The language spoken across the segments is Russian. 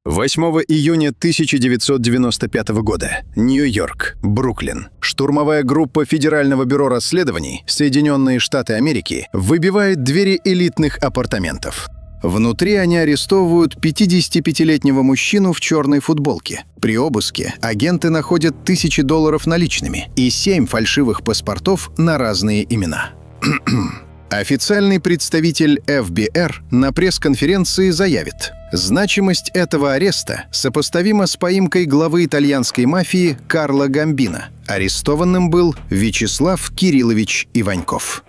8 июня 1995 года. Нью-Йорк, Бруклин. Штурмовая группа Федерального бюро расследований, Соединенные Штаты Америки, выбивает двери элитных апартаментов. Внутри они арестовывают 55-летнего мужчину в черной футболке. При обыске агенты находят $1000 наличными и 7 фальшивых паспортов на разные имена. Официальный представитель ФБР на пресс-конференции заявит: значимость этого ареста сопоставима с поимкой главы итальянской мафии Карло Гамбино. Арестованным был Вячеслав Кириллович Иваньков.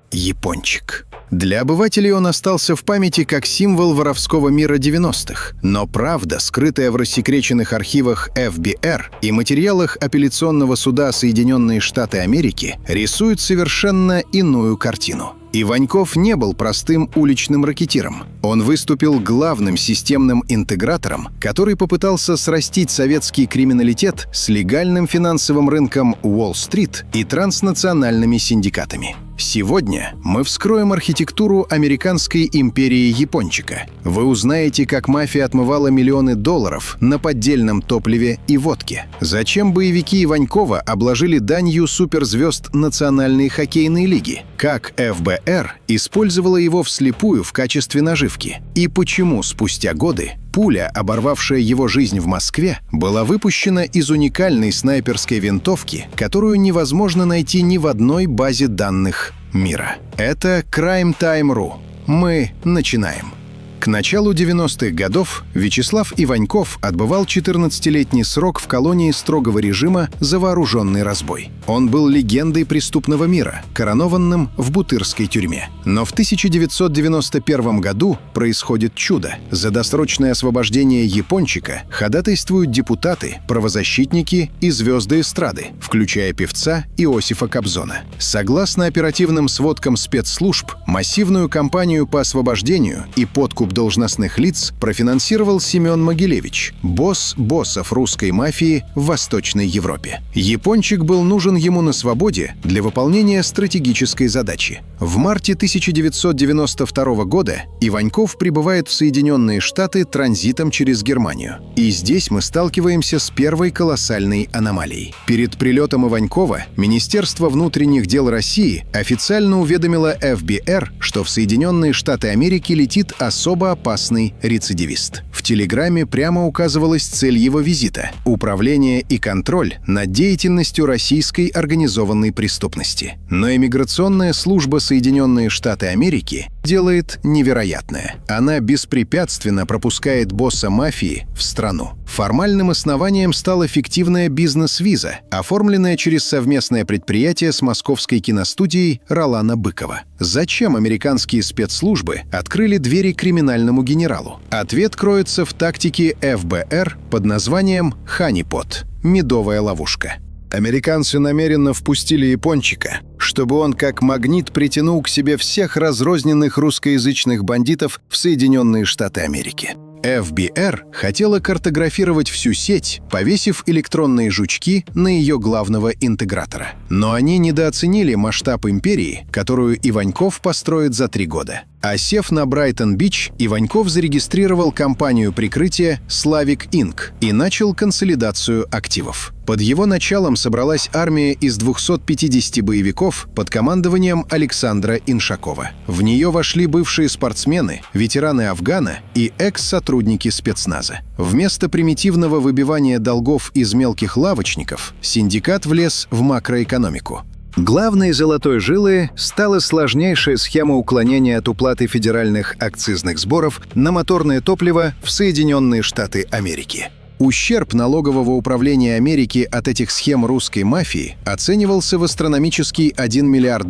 Япончик. Для обывателей он остался в памяти как символ воровского мира 90-х. Но правда, скрытая в рассекреченных архивах ФБР и материалах апелляционного суда Соединенные Штаты Америки, рисует совершенно иную картину. Иваньков не был простым уличным ракетиром. Он выступил главным системным интегратором, который попытался срастить советский криминалитет с легальным финансовым рынком Уолл-стрит и транснациональными синдикатами. Сегодня мы вскроем архитектуру американской империи Япончика. Вы узнаете, как мафия отмывала миллионы долларов на поддельном топливе и водке. Зачем боевики Иванькова обложили данью суперзвезд Национальной хоккейной лиги? Как ФБР использовала его вслепую в качестве наживки? И почему спустя годы пуля, оборвавшая его жизнь в Москве, была выпущена из уникальной снайперской винтовки, которую невозможно найти ни в одной базе данных мира? Это Crime Time.ru. Мы начинаем. К началу 90-х годов Вячеслав Иваньков отбывал 14-летний срок в колонии строгого режима за вооруженный разбой. Он был легендой преступного мира, коронованным в Бутырской тюрьме. Но в 1991 году происходит чудо. За досрочное освобождение Япончика ходатайствуют депутаты, правозащитники и звезды эстрады, включая певца Иосифа Кобзона. Согласно оперативным сводкам спецслужб, массивную кампанию по освобождению и подкуп должностных лиц профинансировал Семен Могилевич, босс боссов русской мафии в Восточной Европе. Япончик был нужен ему на свободе для выполнения стратегической задачи. В марте 1992 года Иваньков прибывает в Соединенные Штаты транзитом через Германию. И здесь мы сталкиваемся с первой колоссальной аномалией. Перед прилетом Иванькова Министерство внутренних дел России официально уведомило ФБР, что в Соединенные Штаты Америки летит особо опасный рецидивист. В телеграмме прямо указывалась цель его визита – управление и контроль над деятельностью российской организованной преступности. Но иммиграционная служба Соединенные Штаты Америки делает невероятное. Она беспрепятственно пропускает босса мафии в страну. Формальным основанием стала фиктивная бизнес-виза, оформленная через совместное предприятие с московской киностудией Ролана Быкова. Зачем американские спецслужбы открыли двери криминальному генералу? Ответ кроется в тактике ФБР под названием «Ханипот» — медовая ловушка. Американцы намеренно впустили Япончика, чтобы он как магнит притянул к себе всех разрозненных русскоязычных бандитов в Соединенные Штаты Америки. ФБР хотела картографировать всю сеть, повесив электронные жучки на ее главного интегратора. Но они недооценили масштаб империи, которую Иваньков построит за 3 года. Осев на Брайтон-Бич, Иваньков зарегистрировал компанию прикрытия «Славик Инк» и начал консолидацию активов. Под его началом собралась армия из 250 боевиков под командованием Александра Иншакова. В нее вошли бывшие спортсмены, ветераны Афгана и экс-сотрудники спецназа. Вместо примитивного выбивания долгов из мелких лавочников синдикат влез в макроэкономику. Главной золотой жилой стала сложнейшая схема уклонения от уплаты федеральных акцизных сборов на моторное топливо в Соединенные Штаты Америки. Ущерб налогового управления Америки от этих схем русской мафии оценивался в астрономический $1 миллиард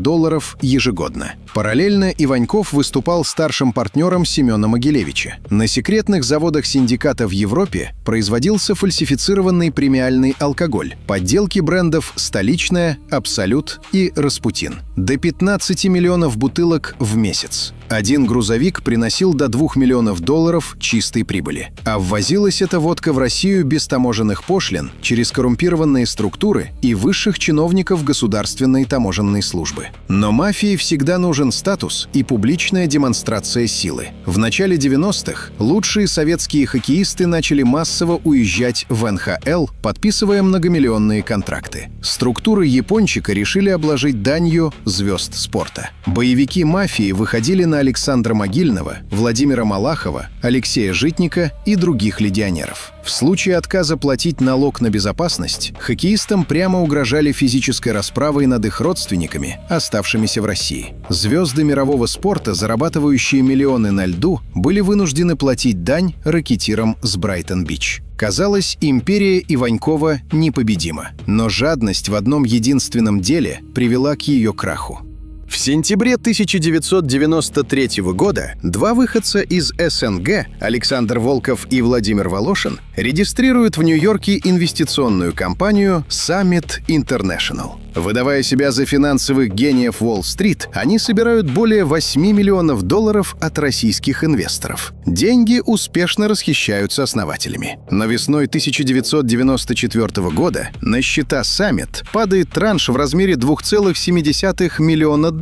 ежегодно. Параллельно Иваньков выступал старшим партнером Семена Могилевича. На секретных заводах синдиката в Европе производился фальсифицированный премиальный алкоголь, подделки брендов «Столичная», «Абсолют» и «Распутин». До 15 миллионов бутылок в месяц. Один грузовик приносил до $2 миллионов чистой прибыли. А ввозилась эта водка в Россию без таможенных пошлин, через коррумпированные структуры и высших чиновников государственной таможенной службы. Но мафии всегда нужен статус и публичная демонстрация силы. В начале 90-х лучшие советские хоккеисты начали массово уезжать в НХЛ, подписывая многомиллионные контракты. Структуры япончика решили обложить данью звезд спорта. Боевики мафии выходили на Александра Могильного, Владимира Малахова, Алексея Житника и других легионеров. В случае отказа платить налог на безопасность, хоккеистам прямо угрожали физической расправой над их родственниками, оставшимися в России. Звезды мирового спорта, зарабатывающие миллионы на льду, были вынуждены платить дань ракетирам с Брайтон-Бич. Казалось, империя Иванькова непобедима, но жадность в одном единственном деле привела к ее краху. В сентябре 1993 года два выходца из СНГ, Александр Волков и Владимир Волошин, регистрируют в Нью-Йорке инвестиционную компанию Summit International. Выдавая себя за финансовых гениев Уолл-стрит, они собирают более $8 миллионов от российских инвесторов. Деньги успешно расхищаются основателями. Но весной 1994 года на счета Summit падает транш в размере $2,7 миллиона.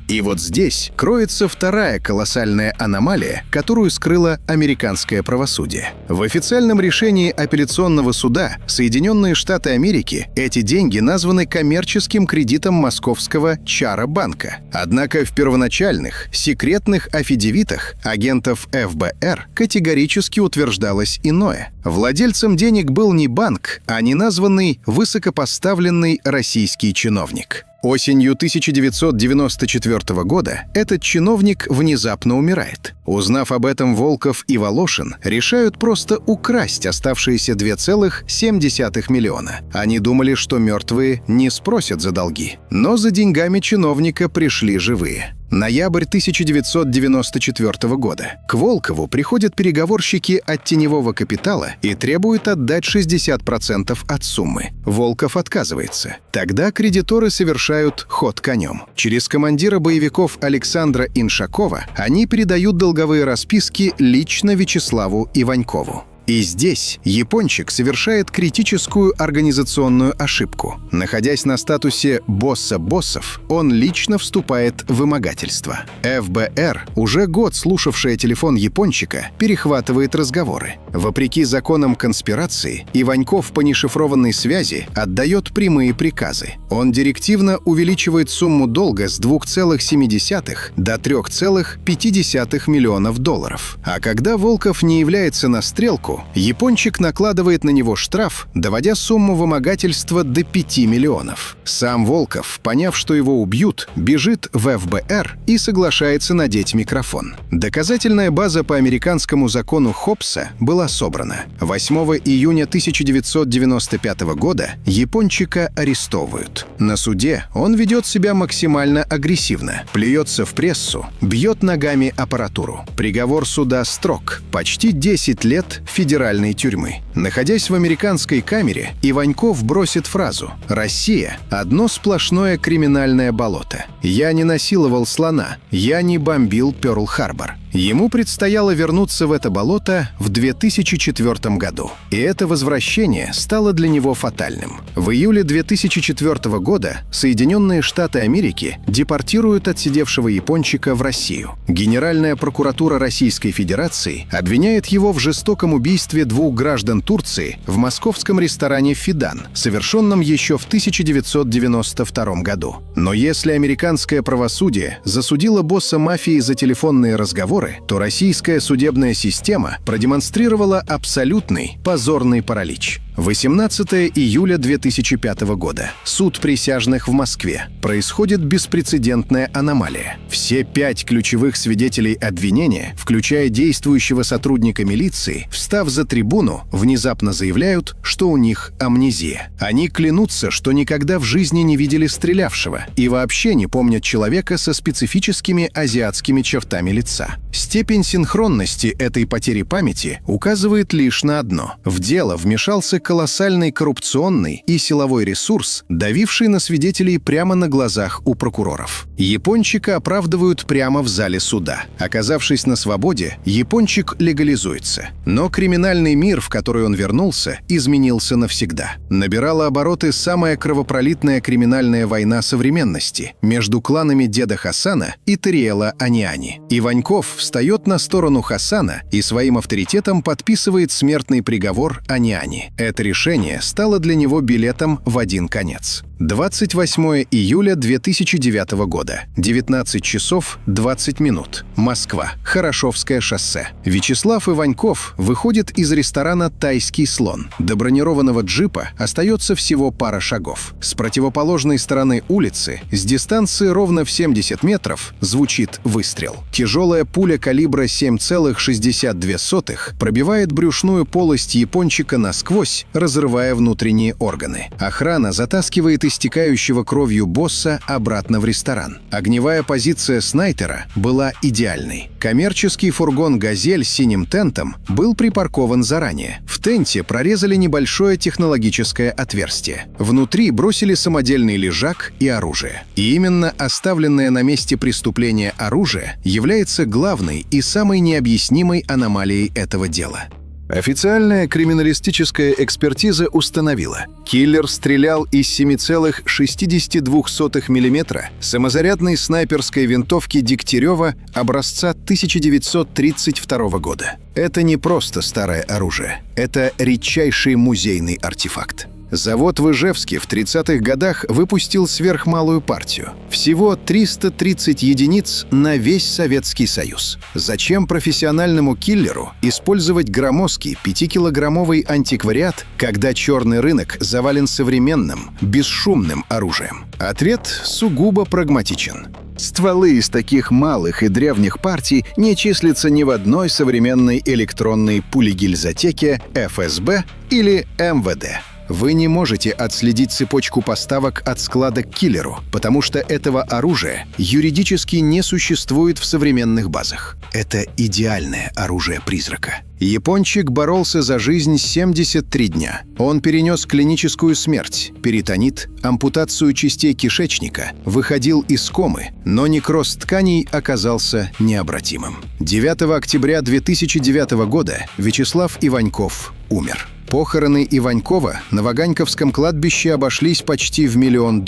И вот здесь кроется вторая колоссальная аномалия, которую скрыло американское правосудие. В официальном решении апелляционного суда Соединенные Штаты Америки эти деньги названы коммерческим кредитом московского Чара-банка. Однако в первоначальных, секретных афидевитах агентов ФБР категорически утверждалось иное. Владельцем денег был не банк, а неназванный высокопоставленный российский чиновник. Осенью 1994 года этот чиновник внезапно умирает. Узнав об этом, Волков и Волошин решают просто украсть оставшиеся $2,7 миллиона. Они думали, что мертвые не спросят за долги. Но за деньгами чиновника пришли живые. Ноябрь 1994 года. К Волкову приходят переговорщики от теневого капитала и требуют отдать 60% от суммы. Волков отказывается. Тогда кредиторы совершают ход конем. Через командира боевиков Александра Иншакова они передают долговые расписки лично Вячеславу Иванькову. И здесь япончик совершает критическую организационную ошибку. Находясь на статусе босса боссов, он лично вступает в вымогательство. ФБР, уже год слушавшая телефон япончика, перехватывает разговоры. Вопреки законам конспирации, Иваньков по нешифрованной связи отдает прямые приказы. Он директивно увеличивает сумму долга с $2,7 до $3,5 миллионов. А когда Волков не является на стрелку, япончик накладывает на него штраф, доводя сумму вымогательства до $5 миллионов. Сам Волков, поняв, что его убьют, бежит в ФБР и соглашается надеть микрофон. Доказательная база по американскому закону Хопса была собрана. 8 июня 1995 года япончика арестовывают. На суде он ведет себя максимально агрессивно, плюется в прессу, бьет ногами аппаратуру. Приговор суда строг – почти 10 лет федеральной тюрьмы. Находясь в американской камере, Иваньков бросит фразу: «Россия – одно сплошное криминальное болото. Я не насиловал слона, я не бомбил Пёрл-Харбор». Ему предстояло вернуться в это болото в 2004 году. И это возвращение стало для него фатальным. В июле 2004 года Соединенные Штаты Америки депортируют отсидевшего япончика в Россию. Генеральная прокуратура Российской Федерации обвиняет его в жестоком убийстве 2 граждан Турции в московском ресторане «Фидан», совершенном еще в 1992 году. Но если американское правосудие засудило босса мафии за телефонные разговоры, то российская судебная система продемонстрировала абсолютный позорный паралич. 18 июля 2005 года. Суд присяжных в Москве. Происходит беспрецедентная аномалия. Все 5 ключевых свидетелей обвинения, включая действующего сотрудника милиции, встав за трибуну, внезапно заявляют, что у них амнезия. Они клянутся, что никогда в жизни не видели стрелявшего и вообще не помнят человека со специфическими азиатскими чертами лица. Степень синхронности этой потери памяти указывает лишь на одно. В дело вмешался колоссальный коррупционный и силовой ресурс, давивший на свидетелей прямо на глазах у прокуроров. Япончика оправдывают прямо в зале суда. Оказавшись на свободе, япончик легализуется. Но криминальный мир, в который он вернулся, изменился навсегда. Набирала обороты самая кровопролитная криминальная война современности между кланами деда Хасана и Тариэла Аниани. Иваньков встает на сторону Хасана и своим авторитетом подписывает смертный приговор Аниани. Это решение стало для него билетом в один конец. 28 июля 2009 года, 19 часов 20 минут. Москва. Хорошевское шоссе. Вячеслав Иваньков выходит из ресторана «Тайский слон». До бронированного джипа остается всего пара шагов. С противоположной стороны улицы, с дистанции ровно в 70 метров, звучит выстрел. Тяжелая пуля калибра 7,62 пробивает брюшную полость япончика насквозь, разрывая внутренние органы. Охрана затаскивает истекающего кровью босса обратно в ресторан. Огневая позиция снайпера была идеальной. Коммерческий фургон «Газель» с синим тентом был припаркован заранее. В тенте прорезали небольшое технологическое отверстие. Внутри бросили самодельный лежак и оружие. И именно оставленное на месте преступления оружие является главной и самой необъяснимой аномалией этого дела. Официальная криминалистическая экспертиза установила, киллер стрелял из 7,62 мм самозарядной снайперской винтовки Дегтярева образца 1932 года. Это не просто старое оружие, это редчайший музейный артефакт. Завод в Ижевске в 30-х годах выпустил сверхмалую партию. Всего 330 единиц на весь Советский Союз. Зачем профессиональному киллеру использовать громоздкий 5-килограммовый антиквариат, когда черный рынок завален современным, бесшумным оружием? Ответ сугубо прагматичен. Стволы из таких малых и древних партий не числятся ни в одной современной электронной пулегильзотеке ФСБ или МВД. Вы не можете отследить цепочку поставок от склада к киллеру, потому что этого оружия юридически не существует в современных базах. Это идеальное оружие призрака. Япончик боролся за жизнь 73 дня. Он перенес клиническую смерть, перитонит, ампутацию частей кишечника, выходил из комы, но некроз тканей оказался необратимым. 9 октября 2009 года Вячеслав Иваньков умер. Похороны Иванькова на Ваганьковском кладбище обошлись почти в $1 миллион.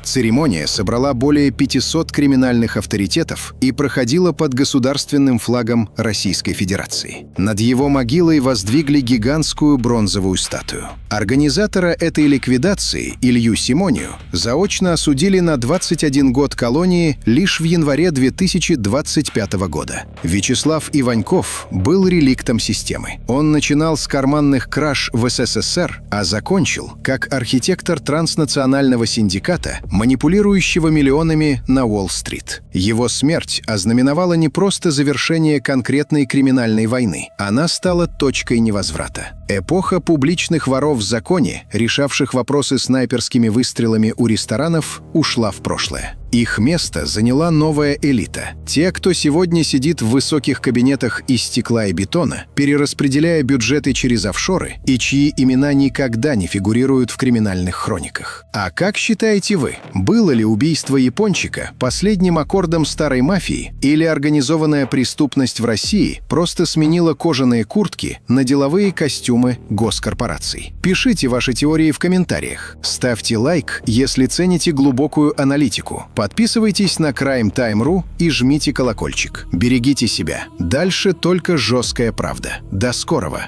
Церемония собрала более 500 криминальных авторитетов и проходила под государственным флагом Российской Федерации. Над его могилой воздвигли гигантскую бронзовую статую. Организатора этой ликвидации, Илью Симонию, заочно осудили на 21 год колонии лишь в январе 2025 года. Вячеслав Иваньков был реликтом системы. Он начинал с карманных краж в СССР, а закончил как архитектор транснационального синдиката, манипулирующего миллионами на Уолл-стрит. Его смерть ознаменовала не просто завершение конкретной криминальной войны, она стала точкой невозврата. Эпоха публичных воров в законе, решавших вопросы снайперскими выстрелами у ресторанов, ушла в прошлое. Их место заняла новая элита. Те, кто сегодня сидит в высоких кабинетах из стекла и бетона, перераспределяя бюджеты через офшоры, и чьи имена никогда не фигурируют в криминальных хрониках. А как считаете вы, было ли убийство япончика последним аккордом старой мафии, или организованная преступность в России просто сменила кожаные куртки на деловые костюмы госкорпораций? Пишите ваши теории в комментариях. Ставьте лайк, если цените глубокую аналитику. Подписывайтесь на Crime Time.ru и жмите колокольчик. Берегите себя. Дальше только жесткая правда. До скорого!